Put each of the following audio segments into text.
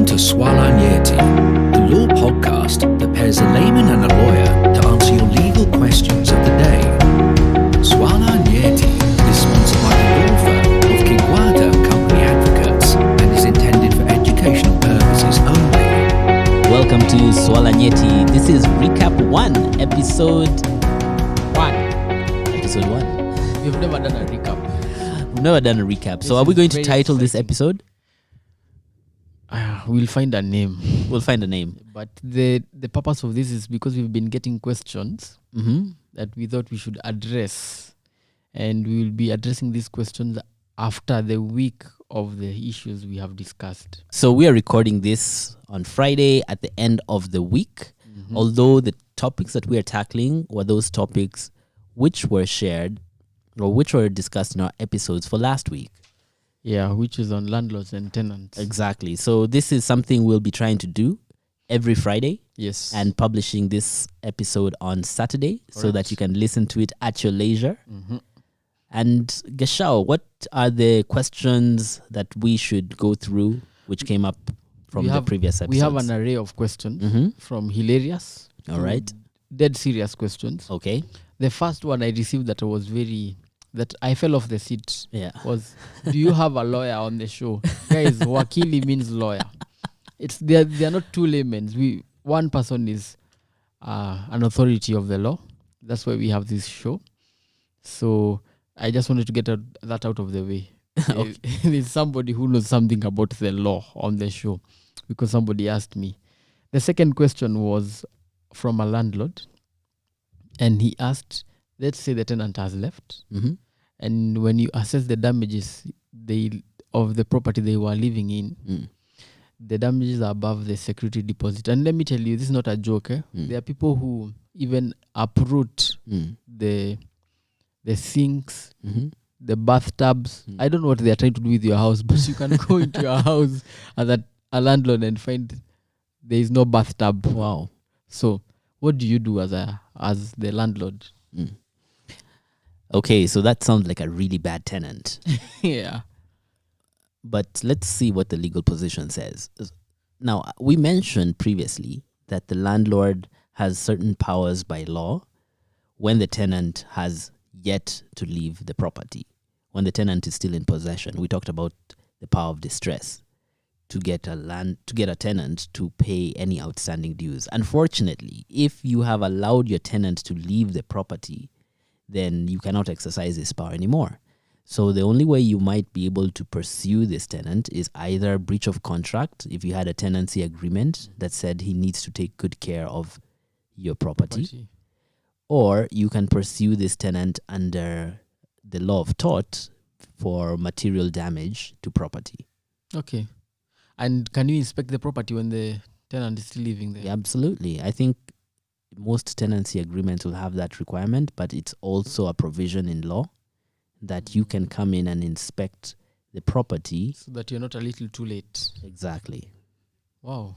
Welcome to Swala Nyeti, the law podcast that pairs a layman and a lawyer to answer your legal questions of the day. Swala Nyeti is sponsored by the law firm of Kigwada Company Advocates and is intended for educational purposes only. Welcome to Swala Nyeti. This is Recap 1, Episode 1. Episode 1. We've never done a recap. We've never done a recap. So are we going to title this episode? We'll find a name. We'll find a name. But the purpose of this is because we've been getting questions that we thought we should address. And we will be addressing these questions after the week of the issues we have discussed. So we are recording this on Friday at the end of the week. Although the topics that we are tackling were those topics which were shared or which were discussed in our episodes for last week. Yeah, which is on landlords and tenants. Exactly. So this is something we'll be trying to do every Friday. Yes. And publishing this episode on Saturday so that you can listen to it at your leisure. And Geshao, what are the questions that we should go through which came up from the previous episodes? We have an array of questions from hilarious All right. dead serious questions. Okay. The first one I received that I fell off the seat was, do you have a lawyer on the show? Guys, wakili means lawyer. They are not two laymen. One person is an authority of the law. That's why we have this show. So I just wanted to get that out of the way. There's somebody who knows something about the law on the show because somebody asked me. The second question was from a landlord. And he asked, let's say the tenant has left. And when you assess the damages of the property they were living in, the damages are above the security deposit. And let me tell you, this is not a joke. There are people who even uproot the sinks, the bathtubs. I don't know what they are trying to do with your house, but you can go into your house as a landlord and find there is no bathtub. Wow. So what do you do as the landlord? Okay, so that sounds like a really bad tenant. Yeah. But let's see what the legal position says. Now, we mentioned previously that the landlord has certain powers by law when the tenant has yet to leave the property. When the tenant is still in possession, we talked about the power of distress to get a tenant to pay any outstanding dues. Unfortunately, if you have allowed your tenant to leave the property, then you cannot exercise this power anymore. So the only way you might be able to pursue this tenant is either breach of contract, if you had a tenancy agreement that said he needs to take good care of your property. Or you can pursue this tenant under the law of tort for material damage to property. Okay. And can you inspect the property when the tenant is still living there? Yeah, absolutely. I think most tenancy agreements will have that requirement, but it's also a provision in law that you can come in and inspect the property. So that you're not a little too late. Exactly. Wow.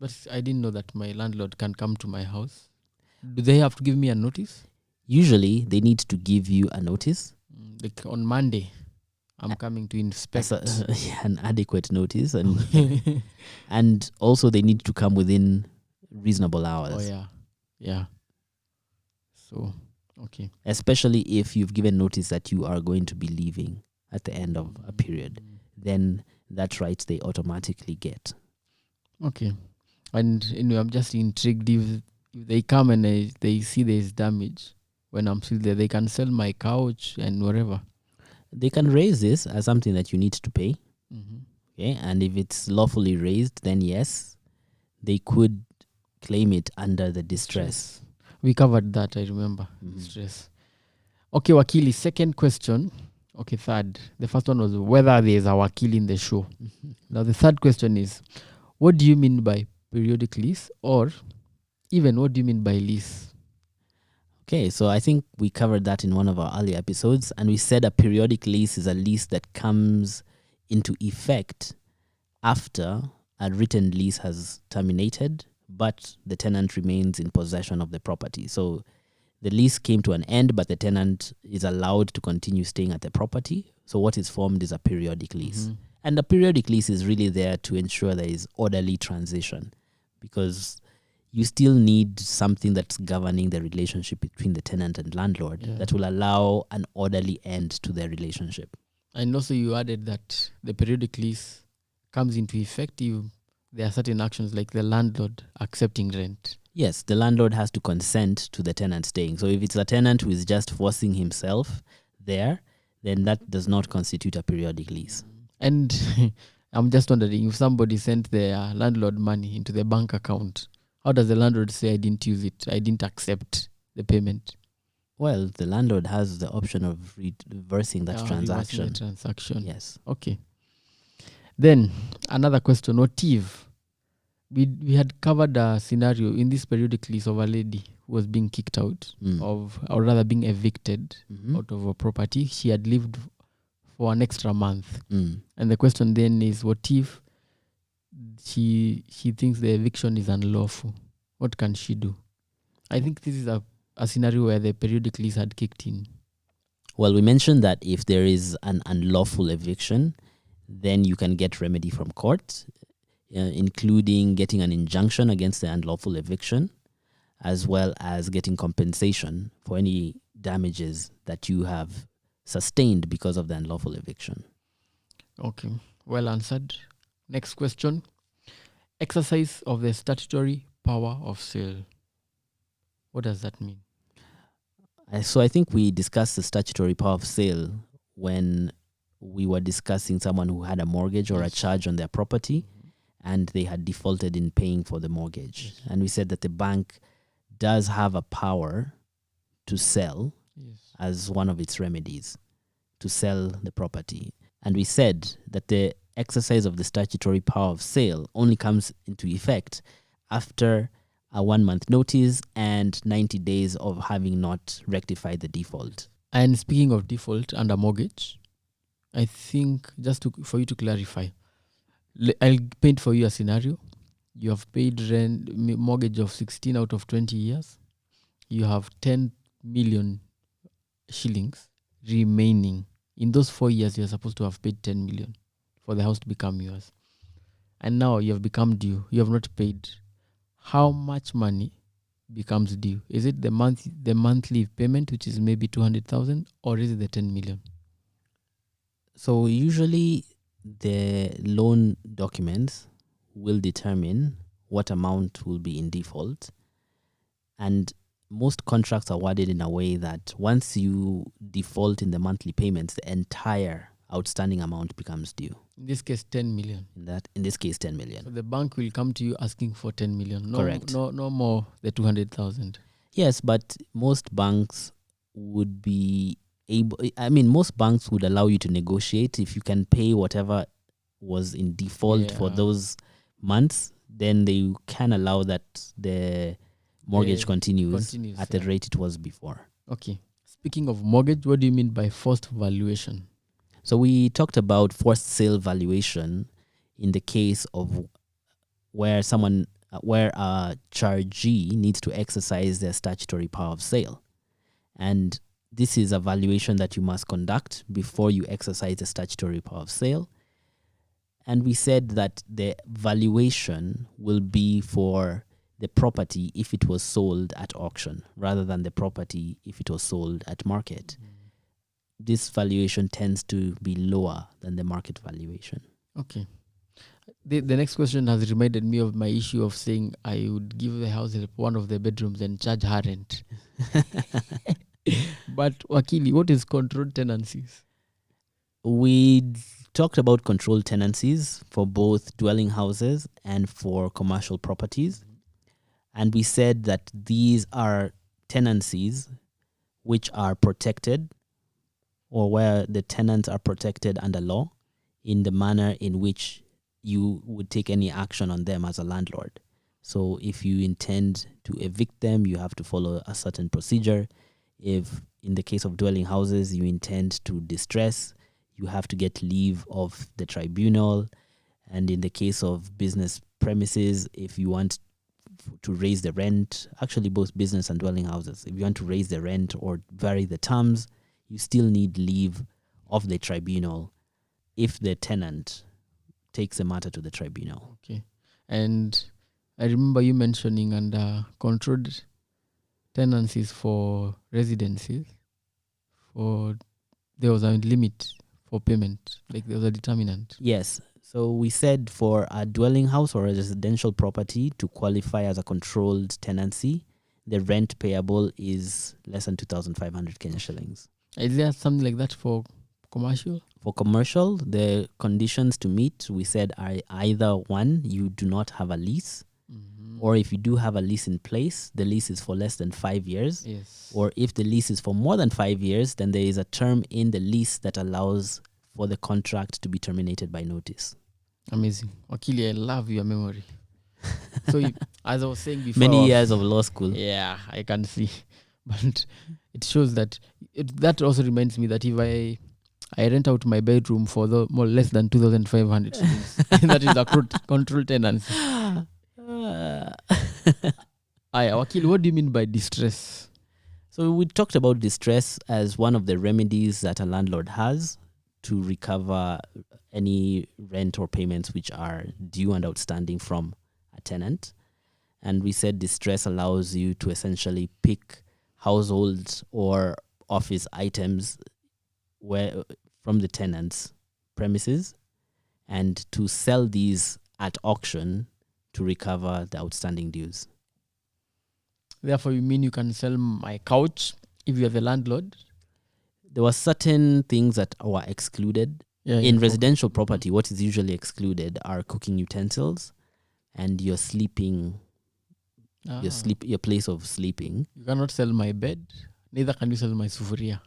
But I didn't know that my landlord can come to my house. Do they have to give me a notice? Usually, they need to give you a notice. Like on Monday, I'm coming to inspect. An adequate notice. And and also they need to come within reasonable hours. Oh, yeah. Yeah. So, okay. Especially if you've given notice that you are going to be leaving at the end of a period. Then that right they automatically get. Okay. And I'm just intrigued if they come and they see there's damage when I'm still there, they can sell my couch and whatever. They can raise this as something that you need to pay. Okay, and if it's lawfully raised, then yes, they could claim it under the distress. We covered that, I remember. Distress. Okay, Wakili, second question. Okay, third. The first one was whether there's a Wakili in the show. Now the third question is, what do you mean by periodic lease, or even what do you mean by lease? Okay, so I think we covered that in one of our earlier episodes, and we said a periodic lease is a lease that comes into effect after a written lease has terminated, but the tenant remains in possession of the property. So the lease came to an end, but the tenant is allowed to continue staying at the property. So what is formed is a periodic lease. And the periodic lease is really there to ensure there is orderly transition, because you still need something that's governing the relationship between the tenant and landlord that will allow an orderly end to their relationship. And also you added that the periodic lease comes into effect if there are certain actions like the landlord accepting rent. Yes, the landlord has to consent to the tenant staying. So if it's a tenant who is just forcing himself there, then that does not constitute a periodic lease. And I'm just wondering, if somebody sent their landlord money into the bank account, how does the landlord say, I didn't use it, I didn't accept the payment? Well, the landlord has the option of reversing that transaction. Reversing the transaction. Yes. Okay. Then another question: what if we had covered a scenario in this periodic lease of a lady who was being kicked out of, or rather being evicted out of a property. She had lived for an extra month. And the question then is, what if she thinks the eviction is unlawful? What can she do? I think this is a scenario where the periodic lease had kicked in. Well, we mentioned that if there is an unlawful eviction, then you can get remedy from court, including getting an injunction against the unlawful eviction, as well as getting compensation for any damages that you have sustained because of the unlawful eviction. Okay, well answered. Next question. Exercise of the statutory power of sale. What does that mean? So I think we discussed the statutory power of sale when we were discussing someone who had a mortgage or a charge on their property and they had defaulted in paying for the mortgage. And we said that the bank does have a power to sell as one of its remedies, to sell the property. And we said that the exercise of the statutory power of sale only comes into effect after a 1 month notice and 90 days of having not rectified the default. And speaking of default under mortgage, I think for you to clarify, I'll paint for you a scenario. You have paid mortgage of 16 out of 20 years. You have 10 million shillings remaining. In those 4 years, you're supposed to have paid 10 million for the house to become yours. And now you have become due. You have not paid. How much money becomes due? Is it the monthly payment, which is maybe 200,000, or is it the 10 million? So usually the loan documents will determine what amount will be in default. And most contracts are worded in a way that once you default in the monthly payments, the entire outstanding amount becomes due. In this case, 10 million. In this case, 10 million. So the bank will come to you asking for 10 million. Correct. No more the 200,000. Yes, but most banks would be most banks would allow you to negotiate. If you can pay whatever was in default for those months, then they can allow that the mortgage continues at the rate it was before. Okay. Speaking of mortgage, what do you mean by forced valuation? So we talked about forced sale valuation in the case of where a chargee needs to exercise their statutory power of sale. And this is a valuation that you must conduct before you exercise the statutory power of sale. And we said that the valuation will be for the property if it was sold at auction rather than the property if it was sold at market. This valuation tends to be lower than the market valuation. Okay. The next question has reminded me of my issue of saying I would give the house one of the bedrooms and charge her rent. But Wakili, what is controlled tenancies? We talked about controlled tenancies for both dwelling houses and for commercial properties. And we said that these are tenancies which are protected, or where the tenants are protected under law in the manner in which you would take any action on them as a landlord. So if you intend to evict them, you have to follow a certain procedure. If in the case of dwelling houses, you intend to distress, you have to get leave of the tribunal. And in the case of business premises, if you want to raise the rent, actually both business and dwelling houses, if you want to raise the rent or vary the terms, you still need leave of the tribunal if the tenant takes the matter to the tribunal. Okay. And I remember you mentioning under controlled tenancies for residencies, there was a limit for payment, like there was a determinant. Yes. So we said for a dwelling house or a residential property to qualify as a controlled tenancy, the rent payable is less than 2,500 Kenya shillings. Is there something like that for commercial? For commercial, the conditions to meet, we said, are either one, you do not have a lease, or if you do have a lease in place, the lease is for less than 5 years. Yes. Or if the lease is for more than 5 years, then there is a term in the lease that allows for the contract to be terminated by notice. Amazing. Wakili, I love your memory. So, as I was saying before, many years of law school. Yeah, I can see. But it shows that that also reminds me that if I rent out my bedroom for the more less than 2,500 shillings, that is a controlled tenancy. Wakil, what do you mean by distress? So we talked about distress as one of the remedies that a landlord has to recover any rent or payments which are due and outstanding from a tenant. And we said distress allows you to essentially pick household or office items from the tenant's premises and to sell these at auction to recover the outstanding dues. Therefore, you mean you can sell my couch if you're the landlord? There were certain things that were excluded. In residential property, what is usually excluded are cooking utensils and your sleeping, your place of sleeping. You cannot sell my bed, neither can you sell my sufuria.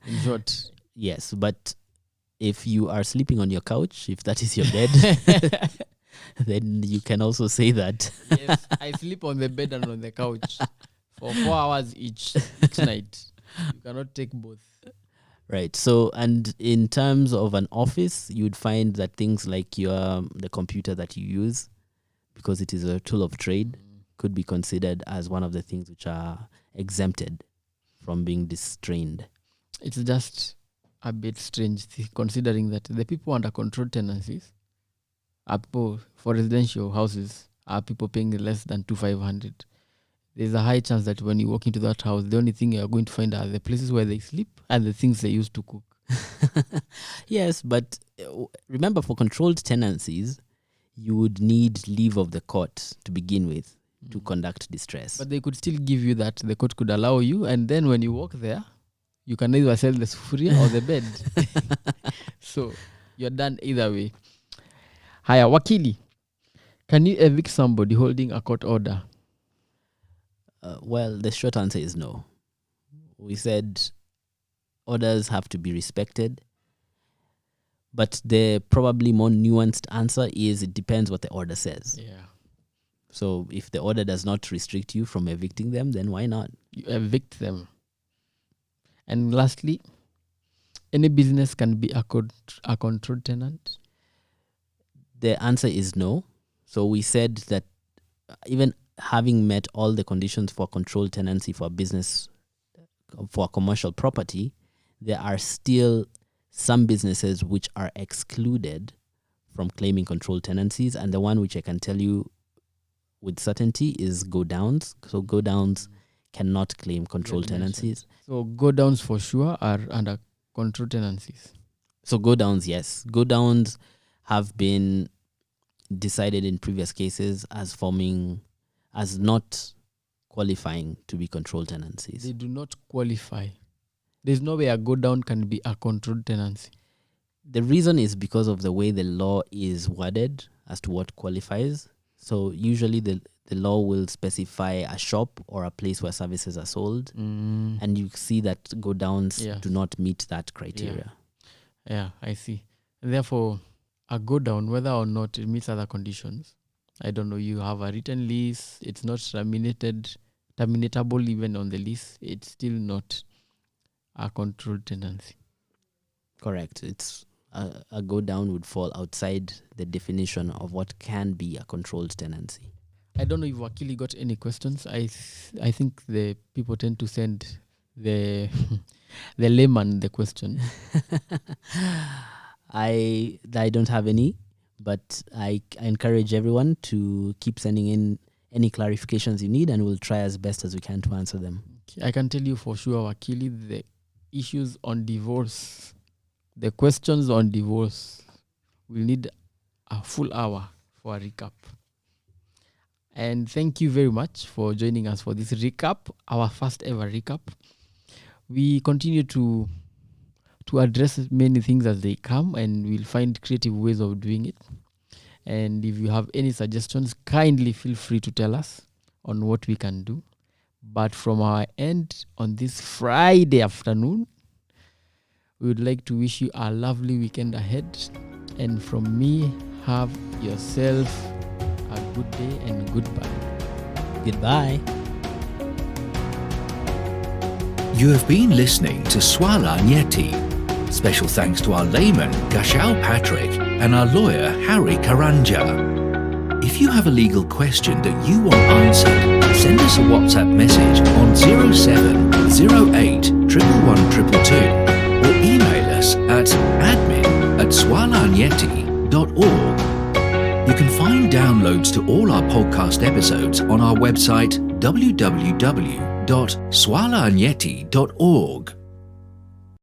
In short. Yes, but if you are sleeping on your couch, if that is your bed, then you can also say that. Yes, I sleep on the bed and on the couch for 4 hours each night. You cannot take both. Right. So, and in terms of an office, you'd find that things like the computer that you use, because it is a tool of trade, could be considered as one of the things which are exempted from being distrained. It's just a bit strange considering that the people under controlled tenancies are people for residential houses are people paying less than 2,500. There's a high chance that when you walk into that house, the only thing you're going to find are the places where they sleep and the things they used to cook. Yes, but remember, for controlled tenancies, you would need leave of the court to begin with to conduct distress. But they could still give you that. The court could allow you, and then when you walk there, you can either sell the sufuria or the bed. So you're done either way. Haya, wakili, can you evict somebody holding a court order? Well, the short answer is no. We said orders have to be respected. But the probably more nuanced answer is it depends what the order says. Yeah. So if the order does not restrict you from evicting them, then why not? You evict them. And lastly, any business can be a controlled tenant? The answer is no. So we said that even having met all the conditions for controlled tenancy for a business, for a commercial property, there are still some businesses which are excluded from claiming controlled tenancies. And the one which I can tell you with certainty is go-downs. So go-downs cannot claim controlled tenancies. So go-downs for sure are under controlled tenancies. So go-downs, yes. Go-downs have been decided in previous cases as not qualifying to be controlled tenancies. They do not qualify. There's no way a go-down can be a controlled tenancy. The reason is because of the way the law is worded as to what qualifies. So usually the law will specify a shop or a place where services are sold. And you see that go-downs do not meet that criteria. Yeah, I see. And therefore, a go-down, whether or not it meets other conditions, I don't know, you have a written lease, it's not terminatable even on the lease, it's still not a controlled tenancy. Correct. It's a go-down would fall outside the definition of what can be a controlled tenancy. I don't know if Wakili got any questions. I think the people tend to send the layman the question. I don't have any, But I encourage everyone to keep sending in any clarifications you need, and we'll try as best as we can to answer them. I can tell you for sure, Wakili, the issues on divorce, the questions on divorce, we'll need a full hour for a recap. And thank you very much for joining us for this recap, our first ever recap. We continue to address many things as they come, and we'll find creative ways of doing it. And if you have any suggestions, kindly feel free to tell us on what we can do. But from our end, on this Friday afternoon, we would like to wish you a lovely weekend ahead. And from me, have yourself a good day and goodbye. Goodbye. You have been listening to Swala Nyeti. Special thanks to our layman, Gashal Patrick, and our lawyer, Harry Karanja. If you have a legal question that you want answered, send us a WhatsApp message on 0708 111 or email us at admin@swalanyeti.org. You can find downloads to all our podcast episodes on our website www.swalanyeti.org.